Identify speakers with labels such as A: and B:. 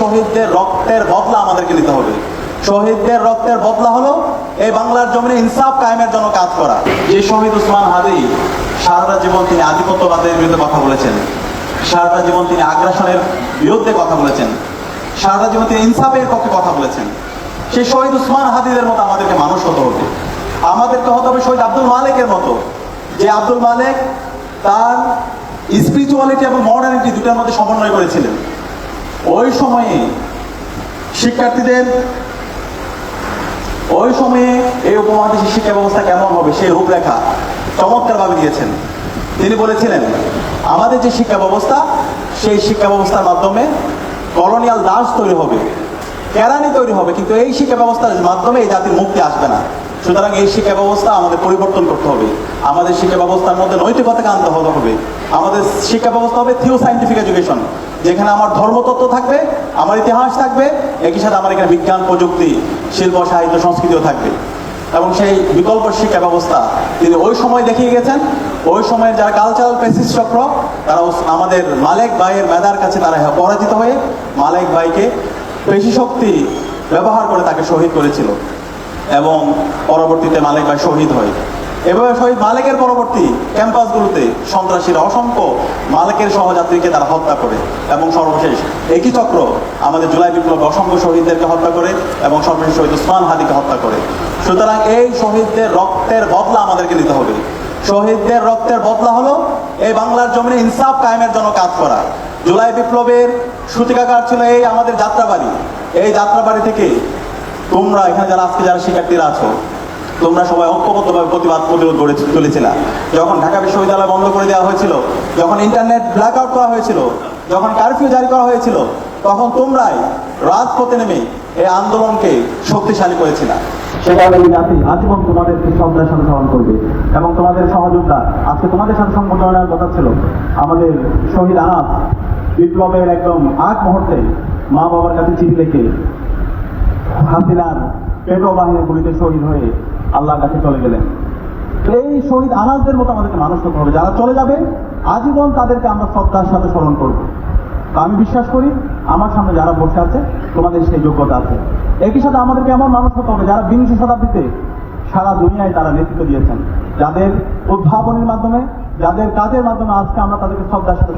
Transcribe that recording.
A: শহীদদের রক্তের বদলা আমাদেরকে নিতে হবে। শহীদদের রক্তের বদলা হলো এই বাংলার জমিনে ইনসাফ কায়েমের জন্য কাজ করা। যে শহীদ উসমান হাদি সারাটা জীবন তিনি আধিপত্যবাদের বিরুদ্ধে কথা বলেছেন, সারাটা জীবন তিনি আগ্রাসনের বিরুদ্ধে কথা বলেছেন, সারাটা জীবন তিনি ইনসাফের পক্ষে কথা বলেছেন। সেই শহীদ উসমান হাদিদের মতো আমাদেরকে মানুষ হতে হবে। আমাদেরকে হতে হবে শহীদ আব্দুল মালেকের মতো, যে আব্দুল মালেক তার স্পিরিচুয়ালিটি এবং মডার্নিটি দুটার মধ্যে সমন্বয় করেছিলেন। ওই সময়ে শিক্ষার্থীদের, ওই সময়ে এই উপমহাদেশের শিক্ষা ব্যবস্থা কেমন হবে সেই রূপরেখা চমৎকারভাবে দিয়েছেন। তিনি বলেছিলেন আমাদের যে শিক্ষা ব্যবস্থা, সেই শিক্ষা ব্যবস্থার মাধ্যমে কলোনিয়াল দাস তৈরি হবে, কেরানি তৈরি হবে, কিন্তু এই শিক্ষা ব্যবস্থার মাধ্যমে এই জাতির মুক্তি আসবে না। সুতরাং এই শিক্ষা ব্যবস্থা আমাদের পরিবর্তন করতে হবে। আমাদের শিক্ষা ব্যবস্থার মধ্যে নৈতিকতাকে আনতে হবে। আমাদের শিক্ষা ব্যবস্থা হবে থিও সায়েন্টিফিক এডুকেশন, যেখানে আমার ধর্মতত্ত্ব থাকবে, আমার ইতিহাস থাকবে, একই সাথে আমার এখানে বিজ্ঞান, প্রযুক্তি, শিল্প, সাহিত্য, সংস্কৃতিও থাকবে। এবং সেই বিকল্প শিক্ষা ব্যবস্থা তিনি ওই সময় দেখিয়ে গেছেন। ওই সময়ের যারা কালচারাল পেসিস্ট চক্র, তারা আমাদের মালেক ভাইয়ের মেধার কাছে তারা পরাজিত হয়ে মালেক ভাইকে পেশি শক্তি ব্যবহার করে তাকে শহীদ করেছিল এবং পরবর্তীতে মালেক ভাই শহীদ হয়। এভাবে শহীদ মালেকের পরবর্তী ক্যাম্পাসগুলোতে সন্ত্রাসীরা অসংখ্য মালেকের সহযাত্রীকে তারা হত্যা করে এবং সর্বশেষ একই চক্র আমাদের জুলাই বিপ্লবে অসংখ্য শহীদদেরকে হত্যা করে এবং সর্বশেষ শহীদ উসমান হাদিকে হত্যা করে। সুতরাং এই শহীদদের রক্তের বদলা আমাদেরকে নিতে হবে। শহীদদের রক্তের বদলা হলো এই বাংলার জমিনে ইনসাফ কায়েমের জন্য কাজ করা। জুলাই বিপ্লবের সূতিকাগার ছিল এই আমাদের যাত্রাবাড়ি। এই যাত্রাবাড়ি থেকে তোমরা এখানে যারা আজকে যারা শিক্ষার্থীরা আছো, তোমরা সবাই ঐক্যবদ্ধভাবে প্রতিরোধ গড়ে তুলেছিল। যখন ঢাকা বিশ্ববিদ্যালয় বন্ধ করে দেওয়া হয়েছিল, যখন ইন্টারনেট ব্ল্যাক আউট করা হয়েছিল, যখন কারফিউ জারি করা হয়েছিল, তখন তোমরাই রাজপথে নেমে এই আন্দোলনকে শক্তিশালী করেছিল। সেটা এই জাতি আজীবন তোমাদেরকে শ্রদ্ধার সাথে স্মরণ করবে এবং তোমাদের সহযোগিতা আজকে তোমাদের সাথে সংগঠনের কথা ছিল। আমাদের শহীদ আনাস বিপ্লবের একদম আগ মুহূর্তে মা বাবার কাছে চিঠি লিখে হাসিনার পেট্রো বাহিনীর গুলিতে শহীদ হয়ে আল্লাহর কাছে চলে গেলেন। এই শহীদ আনাসদের মতো আমাদেরকে মানুষ হতে হবে। যারা চলে যাবে আজীবন তাদেরকে আমরা শ্রদ্ধার সাথে স্মরণ করব। আমি বিশ্বাস করি আমার সামনে যারা বসে আছে তোমাদের সেই যোগ্যতা আছে। একই সাথে আমাদেরকে এমন মানুষ হতে হবে যারা বিংশ শতাব্দীতে সারা দুনিয়ায় তারা নেতৃত্ব দিয়েছেন, যাদের উদ্ভাবনের মাধ্যমে, যাদের কাজের মাধ্যমে আজকে আমরা তাদেরকে শ্রদ্ধার সাথে